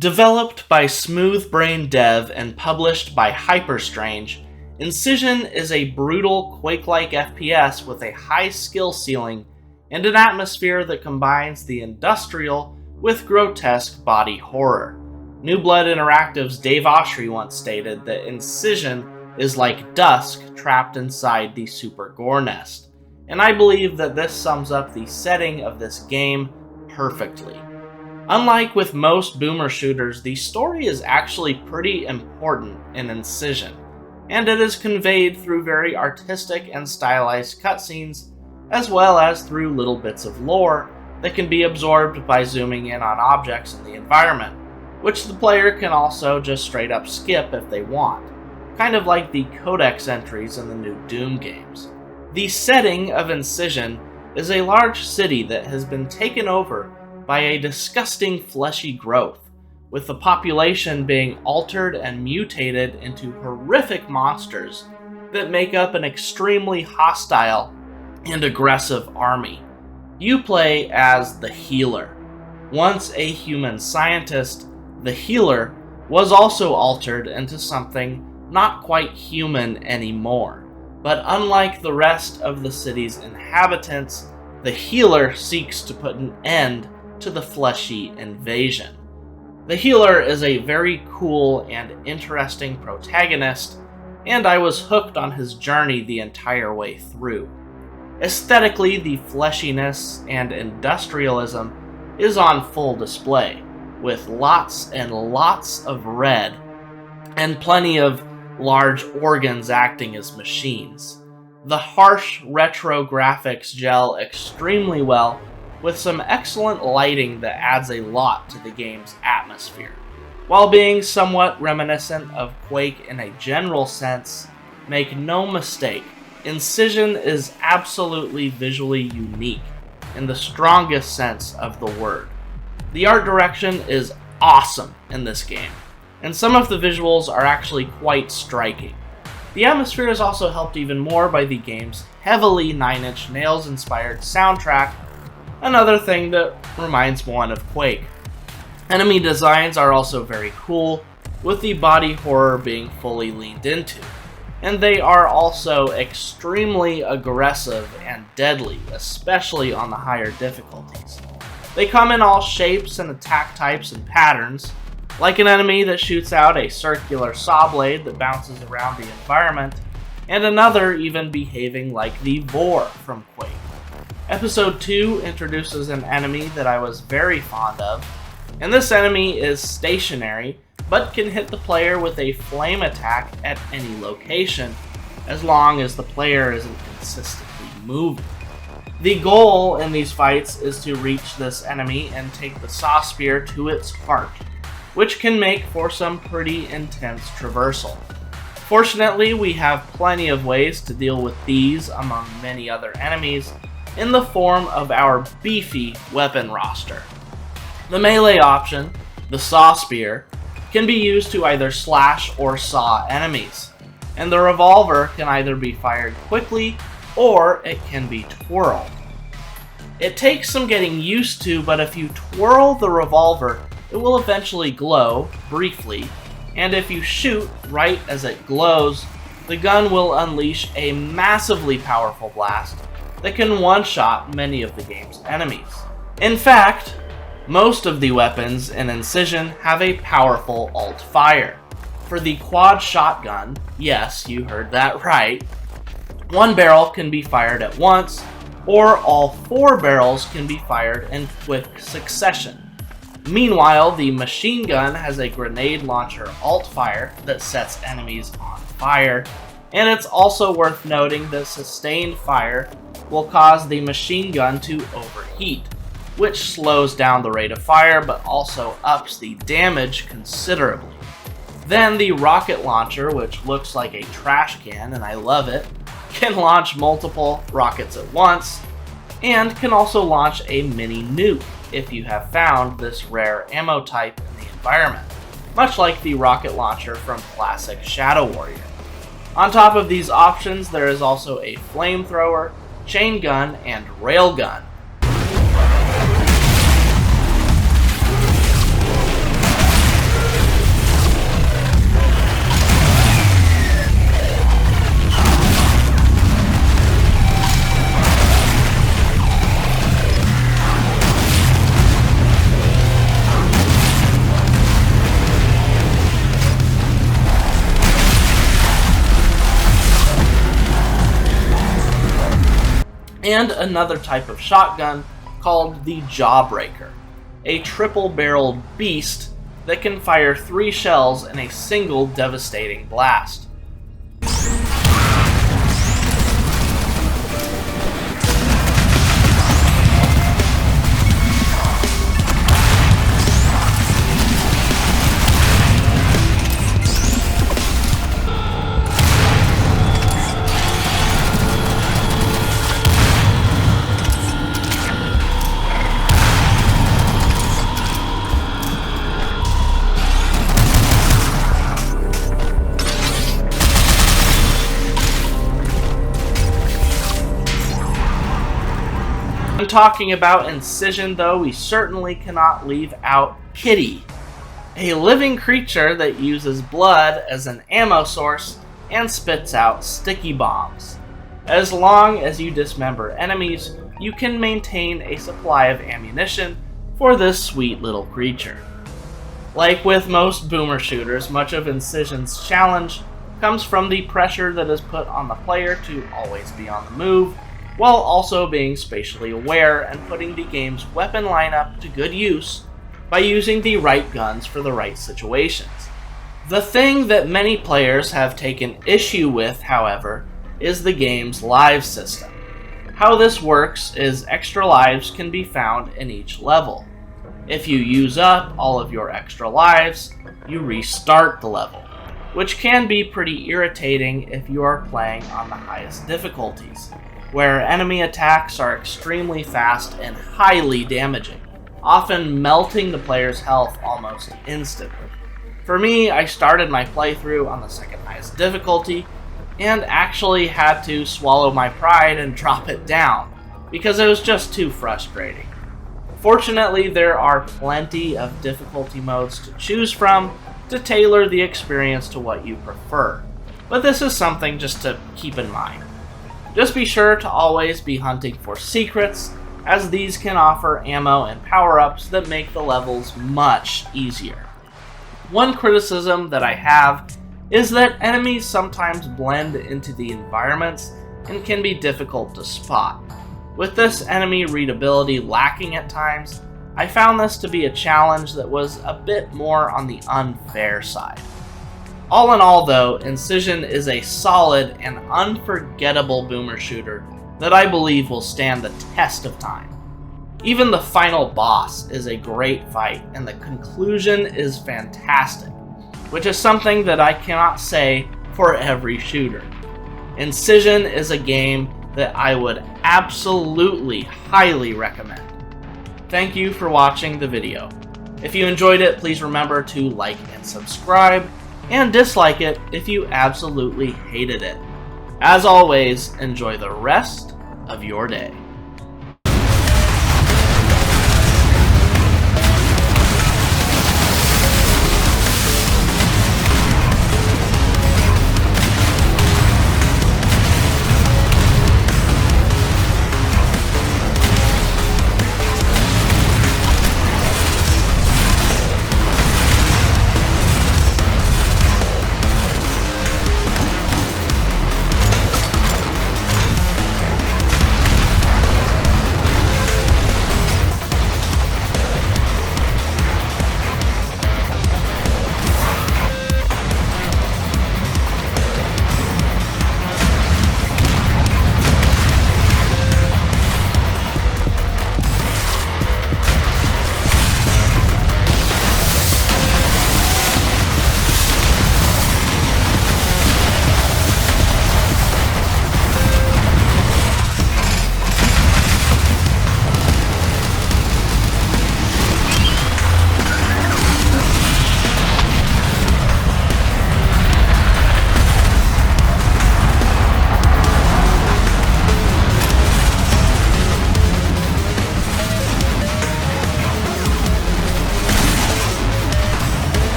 Developed by Smooth Brain Dev and published by Hyperstrange, Incision is a brutal Quake-like FPS with a high skill ceiling and an atmosphere that combines the industrial with grotesque body horror. New Blood Interactive's Dave Oshry once stated that Incision is like Dusk trapped inside the Super Gore Nest, and I believe that this sums up the setting of this game perfectly. Unlike with most boomer shooters, the story is actually pretty important in Incision, and it is conveyed through very artistic and stylized cutscenes, as well as through little bits of lore that can be absorbed by zooming in on objects in the environment, which the player can also just straight up skip if they want, kind of like the codex entries in the new Doom games. The setting of Incision is a large city that has been taken over by a disgusting fleshy growth, with the population being altered and mutated into horrific monsters that make up an extremely hostile and aggressive army. You play as the Healer. Once a human scientist, the Healer was also altered into something not quite human anymore. But unlike the rest of the city's inhabitants, the Healer seeks to put an end to the fleshy invasion. The Healer is a very cool and interesting protagonist, and I was hooked on his journey the entire way through. Aesthetically, the fleshiness and industrialism is on full display, with lots and lots of red, and plenty of large organs acting as machines. The harsh retro graphics gel extremely well, with some excellent lighting that adds a lot to the game's atmosphere. While being somewhat reminiscent of Quake in a general sense, make no mistake, Incision is absolutely visually unique in the strongest sense of the word. The art direction is awesome in this game, and some of the visuals are actually quite striking. The atmosphere is also helped even more by the game's heavily Nine Inch Nails inspired soundtrack, another thing that reminds one of Quake. Enemy designs are also very cool, with the body horror being fully leaned into, and they are also extremely aggressive and deadly, especially on the higher difficulties. They come in all shapes and attack types and patterns, like an enemy that shoots out a circular saw blade that bounces around the environment, and another even behaving like the Vor from Quake. Episode 2 introduces an enemy that I was very fond of, and this enemy is stationary, but can hit the player with a flame attack at any location, as long as the player isn't consistently moving. The goal in these fights is to reach this enemy and take the saw spear to its heart, which can make for some pretty intense traversal. Fortunately, we have plenty of ways to deal with these among many other enemies in the form of our beefy weapon roster. The melee option, the saw spear, can be used to either slash or saw enemies, and the revolver can either be fired quickly or it can be twirled. It takes some getting used to, but if you twirl the revolver, it will eventually glow, briefly, and if you shoot right as it glows, the gun will unleash a massively powerful blast that can one-shot many of the game's enemies. In fact, most of the weapons in Incision have a powerful alt-fire. For the quad shotgun, yes, you heard that right, one barrel can be fired at once, or all 4 barrels can be fired in quick succession. Meanwhile, the machine gun has a grenade launcher alt-fire that sets enemies on fire, and it's also worth noting that sustained fire will cause the machine gun to overheat, which slows down the rate of fire but also ups the damage considerably. Then the rocket launcher, which looks like a trash can, and I love it, can launch multiple rockets at once, and can also launch a mini nuke if you have found this rare ammo type in the environment, much like the rocket launcher from classic Shadow Warrior. On top of these options, there is also a flamethrower, chain gun, and railgun. and another type of shotgun called the Jawbreaker, a triple-barreled beast that can fire 3 shells in a single devastating blast. When talking about Incision, though, we certainly cannot leave out Kitty, a living creature that uses blood as an ammo source and spits out sticky bombs. As long as you dismember enemies, you can maintain a supply of ammunition for this sweet little creature. Like with most boomer shooters, much of Incision's challenge comes from the pressure that is put on the player to always be on the move, while also being spatially aware and putting the game's weapon lineup to good use by using the right guns for the right situations. The thing that many players have taken issue with, however, is the game's live system. How this works is extra lives can be found in each level. If you use up all of your extra lives, you restart the level, which can be pretty irritating if you are playing on the highest difficulties, where enemy attacks are extremely fast and highly damaging, often melting the player's health almost instantly. For me, I started my playthrough on the second highest difficulty, and actually had to swallow my pride and drop it down, because it was just too frustrating. Fortunately, there are plenty of difficulty modes to choose from to tailor the experience to what you prefer, but this is something just to keep in mind. Just be sure to always be hunting for secrets, as these can offer ammo and power-ups that make the levels much easier. One criticism that I have is that enemies sometimes blend into the environments and can be difficult to spot. With this enemy readability lacking at times, I found this to be a challenge that was a bit more on the unfair side. All in all, though, Incision is a solid and unforgettable boomer shooter that I believe will stand the test of time. Even the final boss is a great fight, and the conclusion is fantastic, which is something that I cannot say for every shooter. Incision is a game that I would absolutely highly recommend. Thank you for watching the video. If you enjoyed it, please remember to like and subscribe, and dislike it if you absolutely hated it. As always, enjoy the rest of your day.